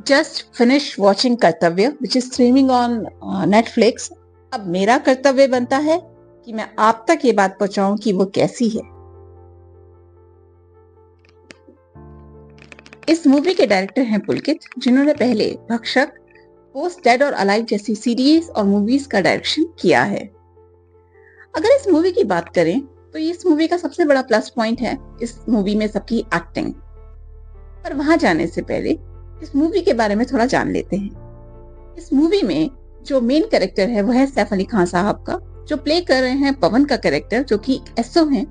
just finished watching कर्तव्य which is streaming on Netflix. अब मेरा कर्तव्य बनता है कि मैं आप तक ये बात पहुंचाऊं कि वो कैसी है। इस मूवी के डायरेक्टर हैं पुलकित, जिन्होंने पहले भक्षक, पोस्ट डेड और अलाइव जैसी सीरीज और मूवीज का डायरेक्शन किया है। अगर इस मूवी की बात करें तो इस मूवी का सबसे बड़ा प्लस पॉइंट है इस मूवी में सबकी एक्टिंग। पर वहां जाने से पहले इस मूवी के बारे में थोड़ा जान लेते हैं। इस मूवी में जो मेन कैरेक्टर है वो है सैफ अली खान साहब का, जो प्ले कर रहे हैं पवन का कैरेक्टर, जो कि एसओ हैं,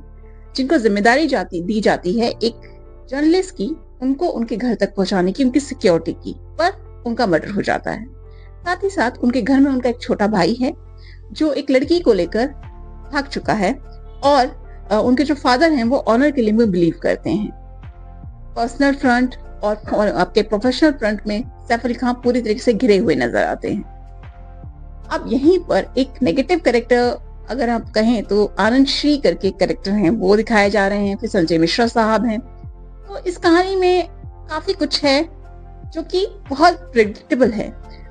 जिनको जिम्मेदारी दी जाती है एक जर्नलिस्ट की, उनको उनके घर तक पहुंचाने की, उनकी सिक्योरिटी की, पर उनका मर्डर हो जाता है। साथ ही साथ उनके घर में उनका एक छोटा भाई है जो एक लड़की को लेकर भाग चुका है, और उनके जो फादर हैं वो ऑनर किलिंग में बिलीव करते हैं। पर्सनल फ्रंट और आपके प्रोफेशनल फ्रंट में सैफ अली खान पूरी तरीके से घिरे हुए नजर आते हैं। अब यहीं पर एक नेगेटिव कैरेक्टर अगर आप कहें तो आनंद श्री करके कैरेक्टर हैं, वो दिखाए जा रहे हैं। फिर संजय मिश्रा साहब हैं। तो इस कहानी में काफी कुछ है जो कि बहुत प्रेडिक्टेबल है।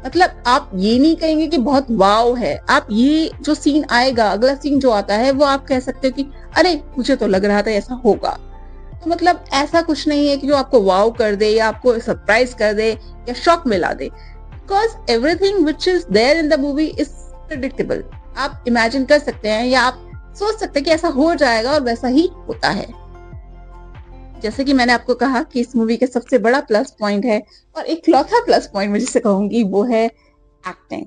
मतलब आप ये नहीं कहेंगे कि बहुत वाव है, आप ये जो सीन आएगा, अगला सीन जो आता है, वो आप कह सकते हो कि अरे मुझे तो लग रहा था ऐसा होगा। तो मतलब ऐसा कुछ नहीं है कि जो आपको वाव कर दे या आपको सरप्राइज कर दे या शॉक मिला दे, because everything which is there in the movie is predictable. आप इमेजिन कर सकते हैं या आप सोच सकते हैं कि ऐसा हो जाएगा, और वैसा ही होता है। जैसे कि मैंने आपको कहा कि इस मूवी का सबसे बड़ा प्लस पॉइंट है, और एक लौथा प्लस पॉइंट मैं जिसे कहूंगी वो है एक्टिंग।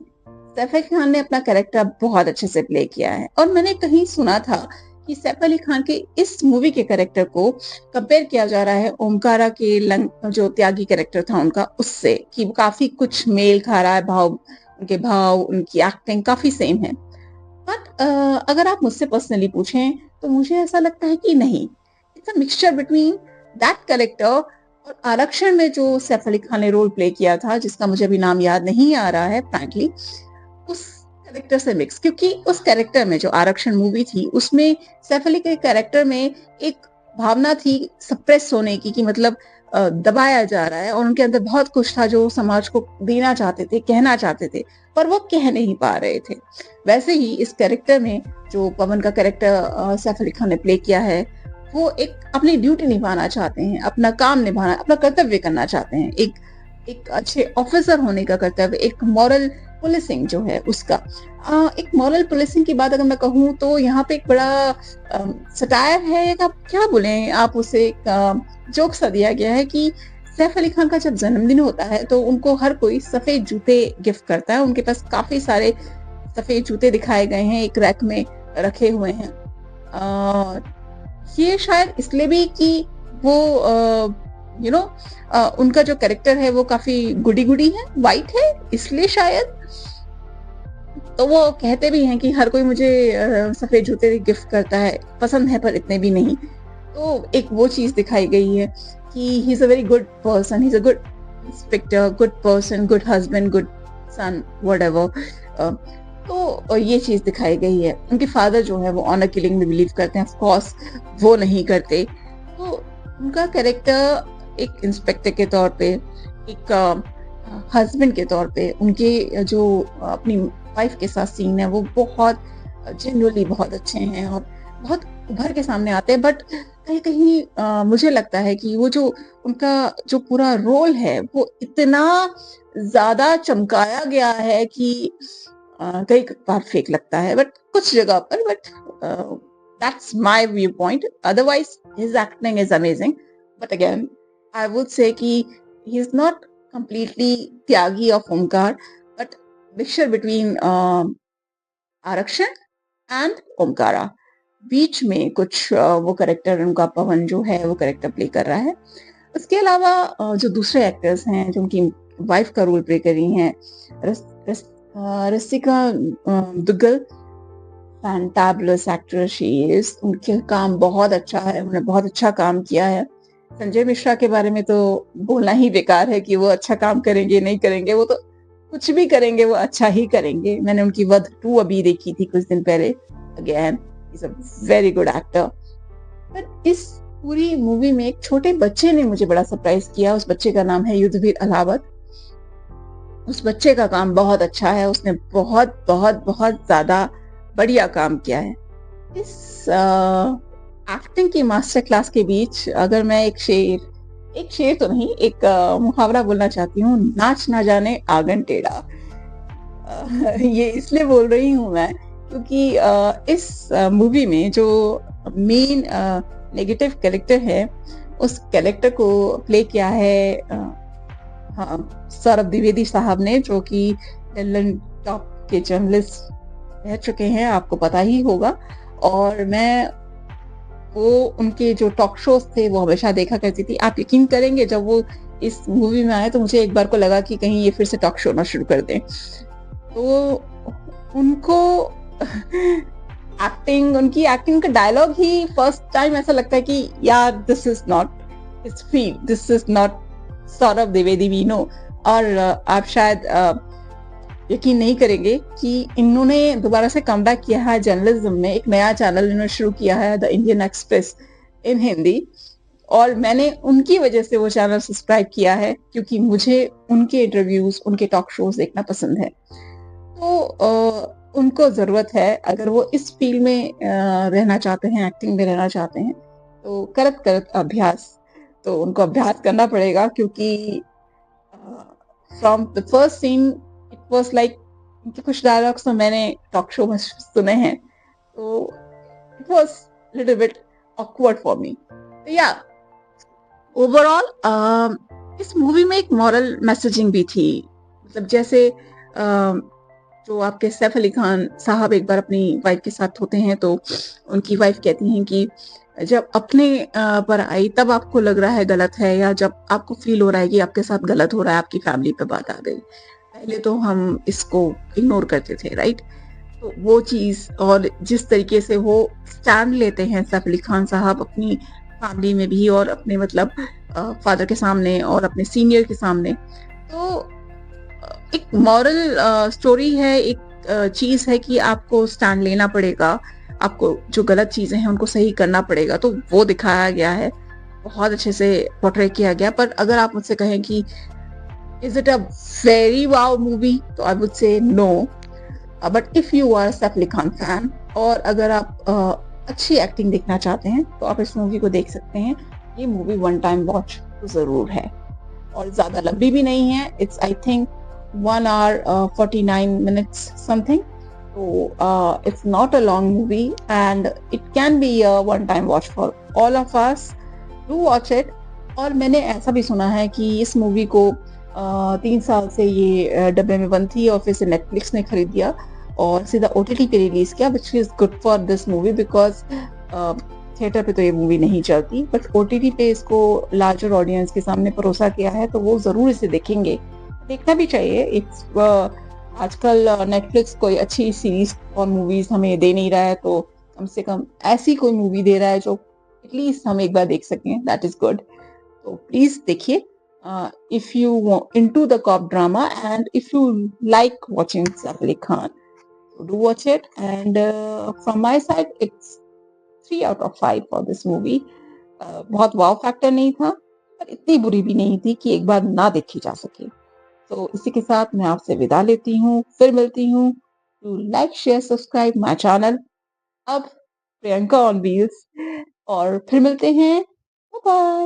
सैफ अली खान ने अपना कैरेक्टर बहुत अच्छे से प्ले किया है, और मैंने कहीं सुना था कि सैफ अली खान के इस मूवी के कैरेक्टर को कंपेयर किया जा रहा है ओमकारा के जो त्यागी कैरेक्टर था उनका, उससे, कि वो काफी कुछ मेल खा रहा है, उनके भाव, उनकी एक्टिंग काफी सेम है। बट अगर आप मुझसे पर्सनली पूछें तो मुझे ऐसा लगता है कि नहीं, it's a mixture between that character और आरक्षण में जो सैफ अली खान ने रोल प्ले किया था, जिसका मुझे अभी नाम याद नहीं आ रहा है फ्रैंकली, उस कैरेक्टर से मिक्स। क्योंकि उस कैरेक्टर में जो आरक्षण मूवी थी उसमें सैफ अली के कैरेक्टर में एक भावना थी सप्रेस होने की, कि मतलब दबाया जा रहा है, और उनके अंदर बहुत कुछ था जो समाज को देना चाहते थे, कहना चाहते थे, पर वो कह नहीं पा रहे थे। वैसे ही इस कैरेक्टर में जो पवन का कैरेक्टर सैफ अली खान ने प्ले किया है, वो एक अपनी ड्यूटी निभाना चाहते हैं, अपना काम निभाना, अपना कर्तव्य करना चाहते हैं, एक अच्छे ऑफिसर होने का कर्तव्य, एक मॉरल पुलिसिंग जो है उसका। एक मॉरल पुलिसिंग की बात अगर मैं कहूँ तो यहाँ पे एक बड़ा सटायर है, एक आप क्या बोले, आप उसे जोक सा दिया गया है कि सैफ अली खान का जब जन्मदिन होता है तो उनको हर कोई सफेद जूते गिफ्ट करता है। उनके पास काफी सारे सफेद जूते दिखाए गए हैं, एक रैक में रखे हुए हैं। ये शायद इसलिए भी कि वो उनका जो कैरेक्टर है वो काफी गुडी गुडी है, वाइट है, इसलिए शायद। तो वो कहते भी हैं कि हर कोई मुझे सफेद जूते गिफ्ट करता है, पसंद है पर इतने भी नहीं। तो एक वो चीज दिखाई गई है कि he is a very good person, he is a good inspector, good person, good husband, good son, whatever. तो ये चीज दिखाई गई है। उनके फादर जो है वो ऑनर किलिंग में बिलीव करते हैं, ऑफ कोर्स वो नहीं करते। तो उनका कैरेक्टर एक इंस्पेक्टर के तौर पे, एक हस्बैंड के तौर पे, उनके जो अपनी वाइफ के साथ सीन है वो बहुत जेन्युइनली बहुत अच्छे हैं और बहुत उभर के सामने आते हैं। बट कहीं कहीं मुझे लगता है कि वो जो उनका जो पूरा रोल है वो इतना ज्यादा चमकाया गया है कि कई बार फेक लगता है, बट कुछ जगह पर। But that's my viewpoint. Otherwise his acting is amazing, but again I would say कि he is not completely Tyagi of Omkar, but mixture between Aarakshan and Omkara. बीच में कुछ वो कैरेक्टर उनका पवन जो है वो कैरेक्टर प्ले कर रहा है। उसके अलावा जो दूसरे एक्टर्स हैं जो उनकी वाइफ का रोल प्ले कर रही हैं, Rasika Duggal, fantabulous actor she is. उनके काम बहुत अच्छा है, उन्होंने बहुत अच्छा काम किया है। संजय मिश्रा के बारे में तो बोलना ही बेकार है कि वो अच्छा काम करेंगे नहीं करेंगे, वो तो कुछ भी करेंगे वो अच्छा ही करेंगे। मैंने उनकी वध 2 अभी देखी थी कुछ दिन पहले। Again is a very good actor. पर इस पूरी मूवी में एक छोटे बच्चे ने मुझे बड़ा सरप्राइज किया। उस बच्चे का नाम है युद्धवीर अलावत। उस बच्चे का काम बहुत अच्छा है, उसने बहुत बहुत बहुत ज्यादा बढ़िया काम किया है। इस एक्टिंग की मास्टर क्लास के बीच अगर मैं एक शेर तो नहीं, एक मुहावरा बोलना चाहती हूँ, नाच ना जाने आंगन टेढ़ा। ये इसलिए बोल रही हूँ मैं क्योंकि इस मूवी में जो मेन नेगेटिव कैरेक्टर है, उस कैरेक्टर को प्ले किया है हाँ, सौरभ द्विवेदी साहब ने, जो कि लंदन टॉप के जर्नलिस्ट रह चुके हैं, आपको पता ही होगा। और मैं वो उनके जो टॉक शोज थे वो हमेशा देखा करती थी। आप यकीन करेंगे, जब वो इस मूवी में आए तो मुझे एक बार को लगा कि कहीं ये फिर से टॉक शो ना शुरू कर दें। तो उनको उनकी एक्टिंग का डायलॉग ही फर्स्ट टाइम ऐसा लगता है कि यार this is not his feel, this is not Saurabh Dwivedi we know. और आप शायद यकीन नहीं करेंगे कि इन्होंने दोबारा से कमबैक किया है जर्नलिज्म में। एक नया चैनल इन्होंने शुरू किया है, the Indian express in Hindi, और मैंने उनकी वजह से वो चैनल सब्सक्राइब किया है क्योंकि मुझे उनके इंटरव्यूज, उनके टॉक शोज देखना पसंद है। तो उनको जरूरत है, अगर वो इस फील्ड में रहना चाहते हैं, एक्टिंग में रहना चाहते हैं, तो करत करत अभ्यास, तो उनको अभ्यास करना पड़ेगा क्योंकि from the first seen it was like, उनके कुछ डायलॉग्स तो मैंने टॉक शो में सुने हैं, तो it was little bit awkward for me. या ओवरऑल इस मूवी में एक मॉरल मैसेजिंग भी थी। मतलब जैसे जो आपके सैफ अली खान साहब एक बार अपनी वाइफ के साथ होते हैं तो उनकी वाइफ कहती हैं कि जब अपने पर आई तब आपको लग रहा है गलत है, या जब आपको फील हो रहा है कि आपके साथ गलत हो रहा है, आपकी फैमिली पे बात आ गई, पहले तो हम इसको इग्नोर करते थे, राइट। तो वो चीज, और जिस तरीके से वो स्टैंड लेते हैं सैफ अली खान साहब अपनी फैमिली में भी, और अपने मतलब फादर के सामने और अपने सीनियर के सामने, तो एक मॉरल स्टोरी है, एक चीज है कि आपको स्टैंड लेना पड़ेगा, आपको जो गलत चीजें हैं उनको सही करना पड़ेगा। तो वो दिखाया गया है, बहुत अच्छे से पोर्ट्रे किया गया। पर अगर आप मुझसे कहें कि is it a very wow movie, तो I would say no. But if you are Saif Ali Khan fan, और अगर आप अच्छी एक्टिंग देखना चाहते हैं, तो आप इस मूवी को देख सकते हैं। ये मूवी वन टाइम वॉच तो जरूर है, और ज्यादा लंबी भी नहीं है। It's I think 1 hour 49 minutes something. So it's not a long movie and it can be a one time watch for all of us. Do watch it. और मैंने ऐसा भी सुना है कि इस मूवी को 3 साल से ये डब्बे में बंद थी, और फिर से नेटफ्लिक्स ने खरीद दिया और सीधा OTT पे रिलीज किया, which is good for this movie because theatre पे तो ये मूवी नहीं चलती, बट OTT पे इसको लार्जर ऑडियंस के सामने परोसा किया है, तो वो जरूर इसे देखेंगे, देखना भी चाहिए। एक आजकल नेटफ्लिक्स कोई अच्छी सीरीज और मूवीज हमें दे नहीं रहा है, तो कम से कम ऐसी कोई मूवी दे रहा है जो एटलीस्ट हम एक बार देख सकें, दैट इज गुड। तो प्लीज देखिए, if you into the cop drama and if you like watching Saif Ali Khan, do watch it. And from my side it's 3 out of 5 for this movie. बहुत वाव फैक्टर नहीं था, पर इतनी बुरी भी नहीं थी कि एक बार ना देखी जा सके। तो इसी के साथ मैं आपसे विदा लेती हूँ, फिर मिलती हूँ। To like share subscribe my channel, अब प्रियंका ऑन व्हील्स, और फिर मिलते हैं। Bye bye.